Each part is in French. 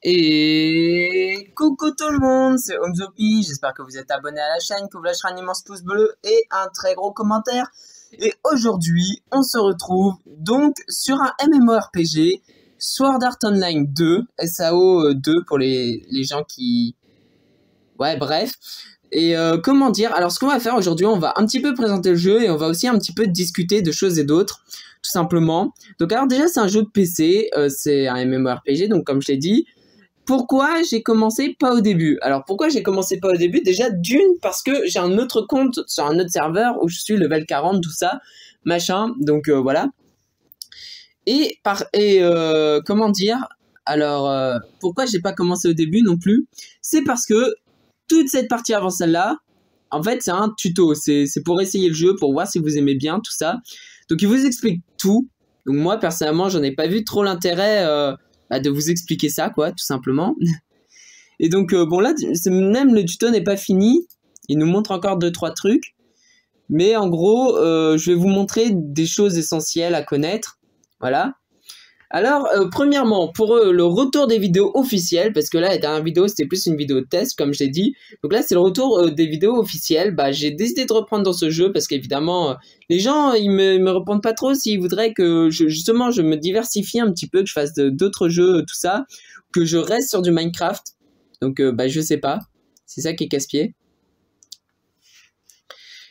Et coucou tout le monde, c'est Omzopi, j'espère que vous êtes abonnés à la chaîne, que vous lâcherez un immense pouce bleu et un très gros commentaire. Et aujourd'hui, on se retrouve donc sur un MMORPG, Sword Art Online 2, SAO 2 pour les gens qui... Ouais, bref. Et comment dire, alors ce qu'on va faire aujourd'hui, on va un petit peu présenter le jeu et on va aussi un petit peu discuter de choses et d'autres, tout simplement. Donc alors déjà, c'est un jeu de PC, c'est un MMORPG, donc comme je l'ai dit. Pourquoi j'ai commencé pas au début? Alors pourquoi j'ai commencé pas au début? Déjà d'une parce que j'ai un autre compte sur un autre serveur où je suis level 40, tout ça, machin, donc voilà. Et comment dire? Alors pourquoi j'ai pas commencé au début non plus? C'est parce que toute cette partie avant celle-là, en fait c'est un tuto, c'est pour essayer le jeu, pour voir si vous aimez bien tout ça. Donc il vous explique tout. Donc moi personnellement j'en ai pas vu trop l'intérêt de vous expliquer ça, quoi, tout simplement. Et donc, bon, là, même le tuto n'est pas fini. Il nous montre encore 2-3 trucs. Mais en gros, je vais vous montrer des choses essentielles à connaître. Voilà. Alors, premièrement, pour le retour des vidéos officielles, parce que là, la dernière vidéo, c'était plus une vidéo de test, comme je l'ai dit. Donc là, c'est le retour des vidéos officielles. Bah, j'ai décidé de reprendre dans ce jeu, parce qu'évidemment, les gens, ils me répondent pas trop s'ils voudraient que, justement, je me diversifie un petit peu, que je fasse d'autres jeux, tout ça, que je reste sur du Minecraft. Donc, bah, je sais pas. C'est ça qui est casse-pied.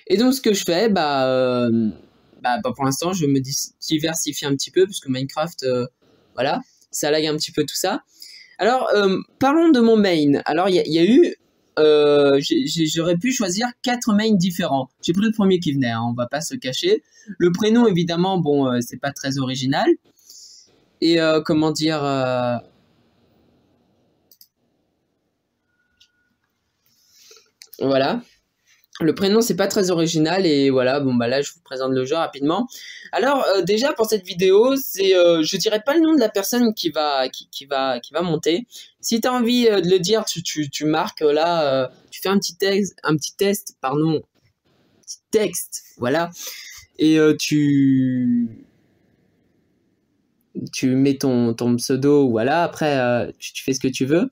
Et donc, ce que je fais, pour l'instant, je me diversifie un petit peu, parce que Minecraft, voilà, ça lag un petit peu tout ça. Alors, parlons de mon main. Alors, il y a eu... j'aurais pu choisir 4 mains différents. J'ai pris le premier qui venait, hein, on va pas se cacher. Le prénom, évidemment, bon, c'est pas très original. Et comment dire... Voilà. Le prénom, c'est pas très original et voilà, bon bah là je vous présente le jeu rapidement. Alors déjà pour cette vidéo, c'est je dirais pas le nom de la personne qui va monter. Si tu as envie de le dire, tu marques là, tu fais un petit test, petit texte, voilà. Et tu mets ton pseudo, voilà, après tu fais ce que tu veux.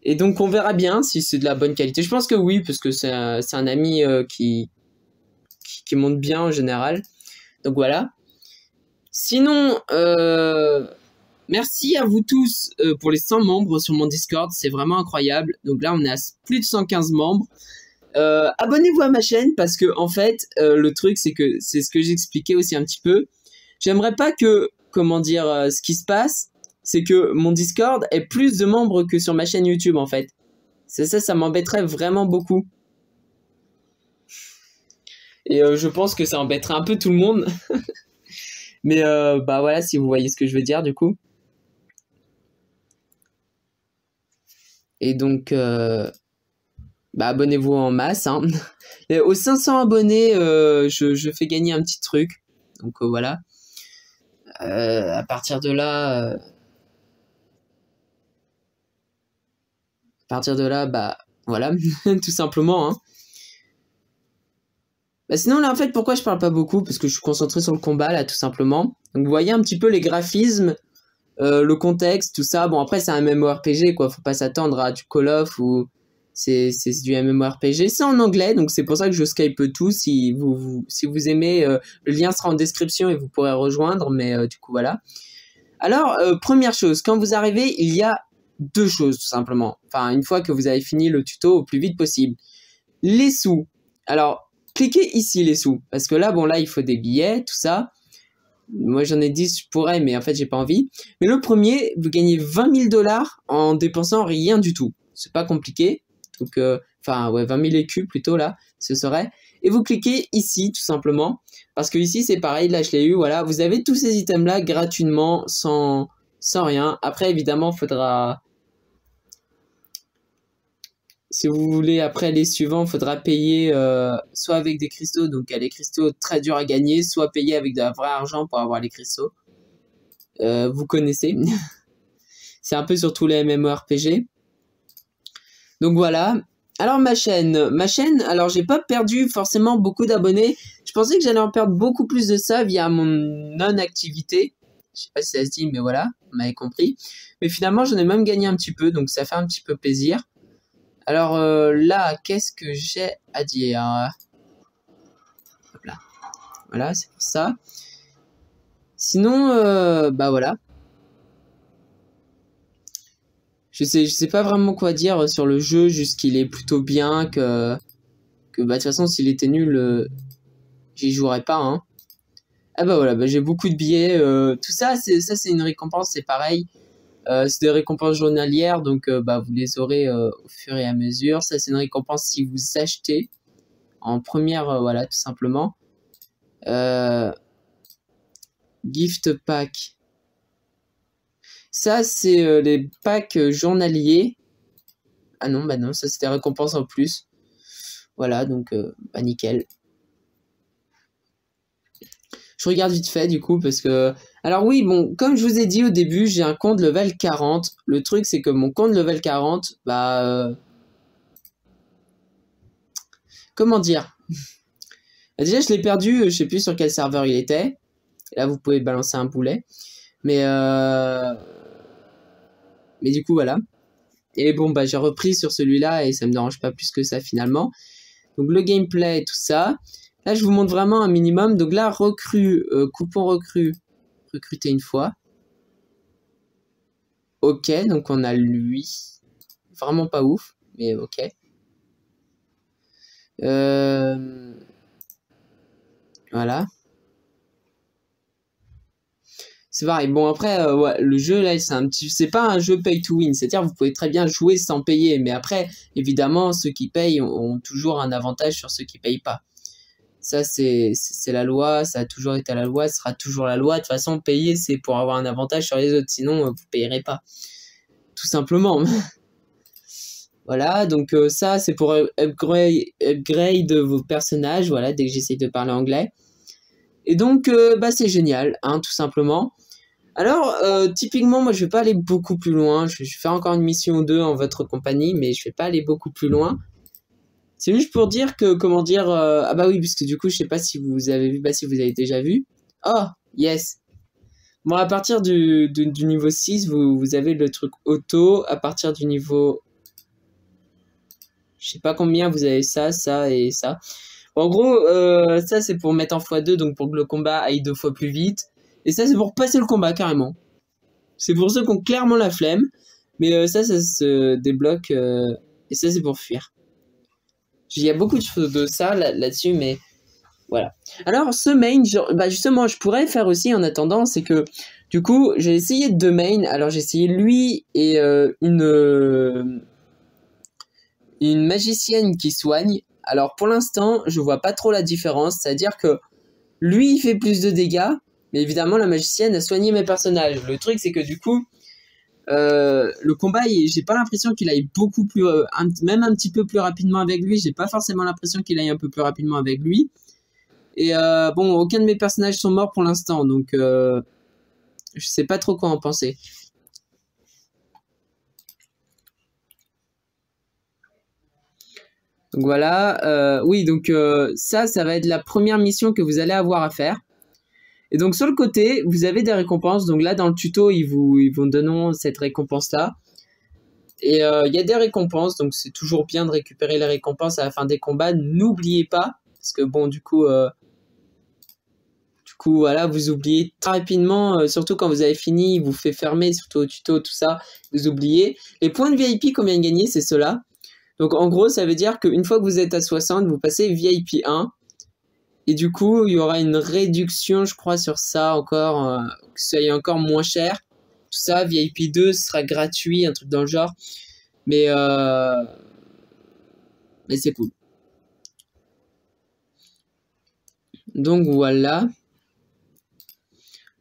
Et donc on verra bien si c'est de la bonne qualité. Je pense que oui, parce que c'est un ami qui monte bien en général. Donc voilà. Sinon, merci à vous tous pour les 100 membres sur mon Discord. C'est vraiment incroyable. Donc là, on est à plus de 115 membres. Abonnez-vous à ma chaîne parce que en fait, le truc, c'est que c'est ce que j'expliquais aussi un petit peu. J'aimerais pas que, comment dire, ce qui se passe, c'est que mon Discord ait plus de membres que sur ma chaîne YouTube, en fait. C'est ça, ça m'embêterait vraiment beaucoup. Et je pense que ça embêterait un peu tout le monde. Mais bah voilà, si vous voyez ce que je veux dire, du coup. Et donc, abonnez-vous en masse. Hein. Et aux 500 abonnés, je fais gagner un petit truc. Donc voilà. À partir de là... bah voilà, tout simplement. Hein. Bah, sinon là en fait pourquoi je parle pas beaucoup? Parce que je suis concentré sur le combat là tout simplement. Donc vous voyez un petit peu les graphismes, le contexte, tout ça. Bon après c'est un MMORPG quoi, faut pas s'attendre à du Call of ou c'est du MMORPG. C'est en anglais donc c'est pour ça que je skype tout. Si vous aimez, le lien sera en description et vous pourrez rejoindre. Mais du coup voilà. Alors première chose, quand vous arrivez il y a 2 choses tout simplement. Enfin, une fois que vous avez fini le tuto au plus vite possible. Les sous. Alors, cliquez ici les sous. Parce que là, bon là, il faut des billets, tout ça. Moi, j'en ai 10, je pourrais, mais en fait, j'ai pas envie. Mais le premier, vous gagnez 20 000 $ en dépensant rien du tout. C'est pas compliqué. Donc, ouais, 20 000 écus plutôt là, ce serait. Et vous cliquez ici, tout simplement. Parce que ici, c'est pareil, là, je l'ai eu, voilà. Vous avez tous ces items-là gratuitement, sans rien. Après, évidemment, faudra... Si vous voulez, après les suivants, il faudra payer soit avec des cristaux, donc les cristaux très durs à gagner, soit payer avec de la vraie argent pour avoir les cristaux. Vous connaissez. C'est un peu sur tous les MMORPG. Donc voilà. Alors ma chaîne, alors j'ai pas perdu forcément beaucoup d'abonnés. Je pensais que j'allais en perdre beaucoup plus de ça via mon non-activité. Je sais pas si ça se dit, mais voilà, vous m'avez compris. Mais finalement, j'en ai même gagné un petit peu, donc ça fait un petit peu plaisir. Alors là, qu'est-ce que j'ai à dire? Hop là. Voilà, c'est pour ça. Sinon, bah voilà. Je sais pas vraiment quoi dire sur le jeu, juste qu'il est plutôt bien, que bah de toute façon s'il était nul, j'y jouerais pas, hein. Ah bah voilà, bah, j'ai beaucoup de billets, tout ça c'est une récompense, c'est pareil. C'est des récompenses journalières, donc bah vous les aurez au fur et à mesure. Ça c'est une récompense si vous achetez en première, voilà, tout simplement. Gift pack. Ça c'est les packs journaliers. Ah non, bah non, ça c'est des récompenses en plus. Voilà, donc bah nickel. Je regarde vite fait du coup parce que... Alors oui, bon, comme je vous ai dit au début, j'ai un compte level 40. Le truc c'est que mon compte level 40, bah... Comment dire? Déjà je l'ai perdu, je sais plus sur quel serveur il était. Là vous pouvez balancer un boulet. Mais du coup voilà. Et bon bah j'ai repris sur celui-là et ça me dérange pas plus que ça finalement. Donc le gameplay, tout ça. Là je vous montre vraiment un minimum. Donc là recrue, coupon recrue. Recruter une fois. Ok, donc on a lui. Vraiment pas ouf, mais ok. Voilà. C'est pareil. Bon après, ouais, le jeu là, c'est pas un jeu pay to win. C'est-à-dire vous pouvez très bien jouer sans payer, mais après, évidemment, ceux qui payent ont toujours un avantage sur ceux qui payent pas. Ça c'est la loi, ça a toujours été la loi, ce sera toujours la loi. De toute façon, payer c'est pour avoir un avantage sur les autres, sinon vous payerez pas. Tout simplement. Voilà, donc ça c'est pour upgrade vos personnages, voilà, dès que j'essaye de parler anglais. Et donc bah c'est génial, hein, tout simplement. Alors typiquement moi je vais pas aller beaucoup plus loin, je vais faire encore une mission ou deux en votre compagnie, mais je vais pas aller beaucoup plus loin. C'est juste pour dire que, comment dire, ah bah oui, puisque du coup je sais pas si vous avez vu, bah si vous avez déjà vu. Oh, yes. Bon, à partir du niveau 6, vous avez le truc auto, à partir du niveau... Je sais pas combien vous avez ça, ça et ça. En gros, ça c'est pour mettre en x2, donc pour que le combat aille 2 fois plus vite. Et ça c'est pour passer le combat carrément. C'est pour ceux qui ont clairement la flemme. Mais ça se débloque. Et ça c'est pour fuir. Il y a beaucoup de choses de ça là-dessus, mais voilà. Alors ce main, bah justement, je pourrais faire aussi en attendant, c'est que du coup, j'ai essayé 2 mains. Alors j'ai essayé lui et une magicienne qui soigne. Alors pour l'instant, je vois pas trop la différence. C'est-à-dire que lui, il fait plus de dégâts, mais évidemment, la magicienne a soigné mes personnages. Le truc, c'est que du coup, le combat, j'ai pas l'impression qu'il aille beaucoup plus... même un petit peu plus rapidement avec lui. J'ai pas forcément l'impression qu'il aille un peu plus rapidement avec lui. Et bon, aucun de mes personnages sont morts pour l'instant, donc je sais pas trop quoi en penser. Donc voilà, oui, donc ça va être la première mission que vous allez avoir à faire. Et donc sur le côté, vous avez des récompenses. Donc là, dans le tuto, ils vous donneront cette récompense-là. Et il y a des récompenses, donc c'est toujours bien de récupérer les récompenses à la fin des combats. N'oubliez pas, parce que bon, du coup, voilà, vous oubliez très rapidement, surtout quand vous avez fini, il vous fait fermer, surtout au tuto, tout ça, vous oubliez. Les points de VIP qu'on vient de gagner, c'est ceux-là. Donc en gros, ça veut dire qu'une fois que vous êtes à 60, vous passez VIP 1. Et du coup, il y aura une réduction, je crois, sur ça encore, que ça aille encore moins cher. Tout ça, VIP 2, ce sera gratuit, un truc dans le genre. Mais c'est cool. Donc voilà.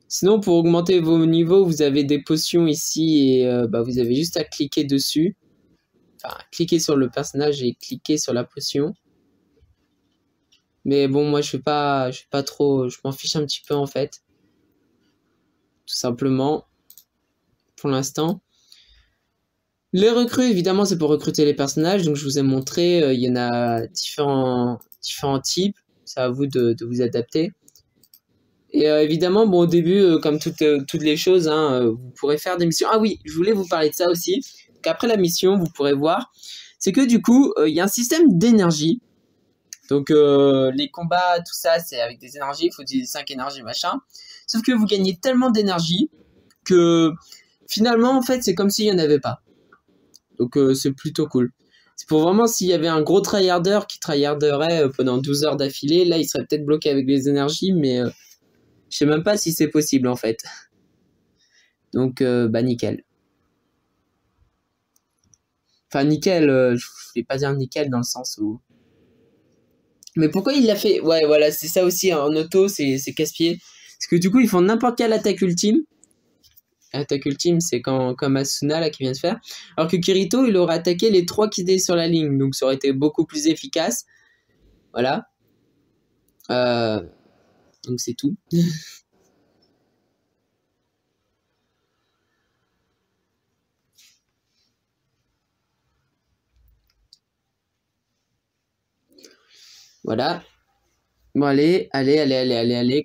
Sinon, pour augmenter vos niveaux, vous avez des potions ici et bah, vous avez juste à cliquer dessus. Enfin, cliquer sur le personnage et cliquer sur la potion. Mais bon, moi, je fais pas trop... Je m'en fiche un petit peu, en fait. Tout simplement. Pour l'instant. Les recrues, évidemment, c'est pour recruter les personnages. Donc, je vous ai montré, il y en a différents types. C'est à vous de vous adapter. Et évidemment, bon, au début, comme toutes les choses, hein, vous pourrez faire des missions. Ah oui, je voulais vous parler de ça aussi. Qu'après la mission, vous pourrez voir, c'est que du coup, il y a un système d'énergie. Donc les combats, tout ça, c'est avec des énergies. Il faut utiliser 5 énergies, machin. Sauf que vous gagnez tellement d'énergie que finalement, en fait, c'est comme s'il n'y en avait pas. Donc c'est plutôt cool. C'est pour vraiment s'il y avait un gros tryharder qui tryharderait pendant 12 heures d'affilée, là, il serait peut-être bloqué avec les énergies, mais je sais même pas si c'est possible, en fait. Donc, bah, nickel. Enfin, nickel, je vais pas dire nickel dans le sens où... Mais pourquoi il l'a fait? Ouais, voilà, c'est ça aussi, hein, en auto, c'est casse-pied. Parce que du coup, ils font n'importe quelle attaque ultime. Attaque ultime, c'est comme Asuna, là, qui vient de faire. Alors que Kirito, il aurait attaqué les 3 qui étaient sur la ligne. Donc, ça aurait été beaucoup plus efficace. Voilà. Donc, c'est tout. Voilà. Bon, allez,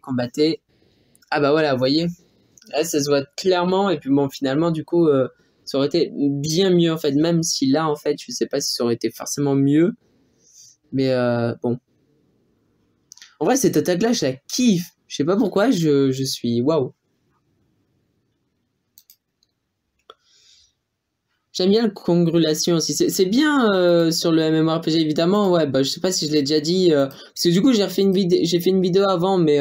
combattez. Ah bah voilà, vous voyez. Là, ça se voit clairement. Et puis bon, finalement, du coup, ça aurait été bien mieux, en fait. Même si là, en fait, je sais pas si ça aurait été forcément mieux. Mais bon. En vrai, cette attaque-là, je la kiffe. Je sais pas pourquoi, je suis... Waouh. J'aime bien la congrulation aussi. C'est bien sur le MMORPG, évidemment. Ouais, bah, je sais pas si je l'ai déjà dit. Parce que du coup, j'ai fait une vidéo avant, mais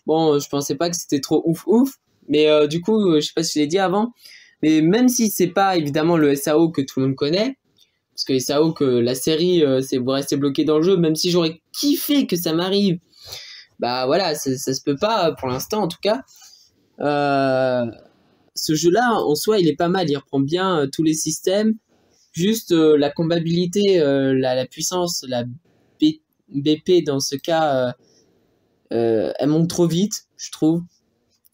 bon, je pensais pas que c'était trop ouf. Mais du coup, je sais pas si je l'ai dit avant. Mais même si c'est pas évidemment le SAO que tout le monde connaît, parce que SAO, que la série, c'est vous restez bloqué dans le jeu, même si j'aurais kiffé que ça m'arrive, bah voilà, ça se peut pas pour l'instant en tout cas. Ce jeu-là, en soi, il est pas mal. Il reprend bien tous les systèmes. Juste la combabilité, la puissance, la BP dans ce cas, elle monte trop vite, je trouve.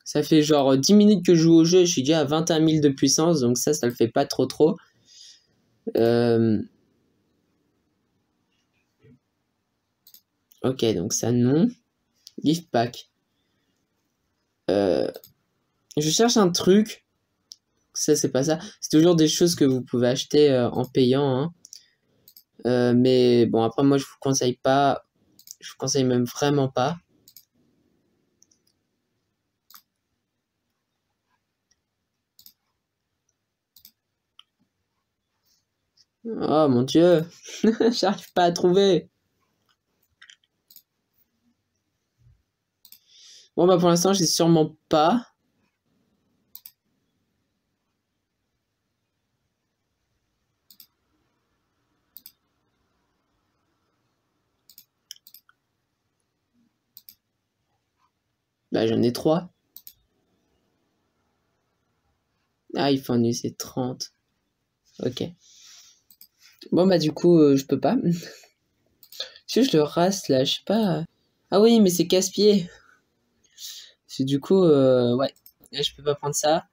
Ça fait genre 10 minutes que je joue au jeu, je suis déjà à 21 000 de puissance, donc ça le fait pas trop. Ok, donc ça non. Gift pack. Je cherche un truc. Ça, c'est pas ça. C'est toujours des choses que vous pouvez acheter en payant. Hein. Mais bon, après, moi, je vous conseille pas. Je vous conseille même vraiment pas. Oh mon Dieu. J'arrive pas à trouver. Bon, bah, pour l'instant, j'ai sûrement pas. Bah, j'en ai 3. Ah, il faut en user 30. Ok. Bon, bah, du coup, je peux pas. Si je le rase, là, je sais pas. Ah oui, mais c'est casse-pied. Du coup, ouais. Là, je peux pas prendre ça.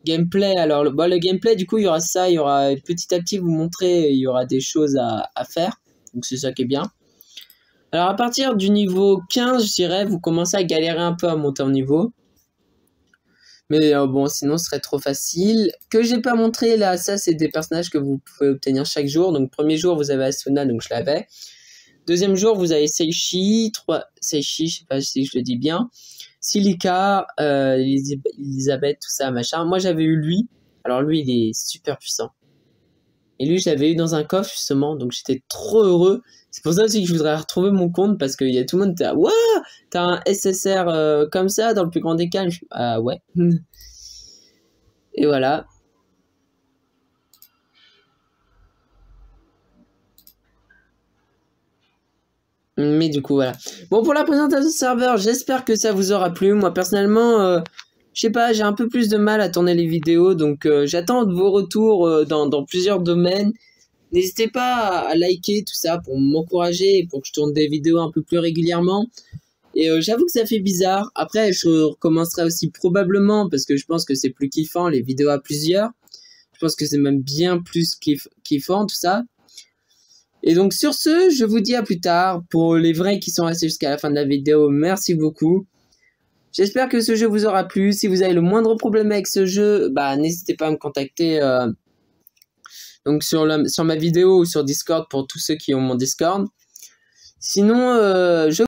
Gameplay, alors, le gameplay, du coup, il y aura ça. Il y aura petit à petit vous montrer, il y aura des choses à faire. Donc, c'est ça qui est bien. Alors, à partir du niveau 15, je dirais, vous commencez à galérer un peu à monter en niveau. Mais bon, sinon, ce serait trop facile. Que j'ai pas montré, là, ça, c'est des personnages que vous pouvez obtenir chaque jour. Donc, premier jour, vous avez Asuna, donc je l'avais. Deuxième jour, vous avez Seishi. Seishi, je sais pas si je le dis bien. Silica, Elisabeth, tout ça, machin. Moi, j'avais eu lui. Alors, lui, il est super puissant. Et lui, je l'avais eu dans un coffre, justement. Donc, j'étais trop heureux. C'est pour ça aussi que je voudrais retrouver mon compte. Parce qu'il y a tout le monde qui est Wouah, t'as un SSR comme ça dans le plus grand des calmes. Ah ouais. Et voilà. Mais du coup, voilà. Bon, pour la présentation du serveur, j'espère que ça vous aura plu. Moi, personnellement, je sais pas, j'ai un peu plus de mal à tourner les vidéos. Donc, j'attends vos retours dans plusieurs domaines. N'hésitez pas à liker tout ça pour m'encourager et pour que je tourne des vidéos un peu plus régulièrement. Et j'avoue que ça fait bizarre. Après, je recommencerai aussi probablement parce que je pense que c'est plus kiffant, les vidéos à plusieurs. Je pense que c'est même bien plus kiffant tout ça. Et donc sur ce, je vous dis à plus tard. Pour les vrais qui sont restés jusqu'à la fin de la vidéo, merci beaucoup. J'espère que ce jeu vous aura plu. Si vous avez le moindre problème avec ce jeu, n'hésitez pas à me contacter donc sur ma vidéo ou sur Discord pour tous ceux qui ont mon Discord. Sinon, je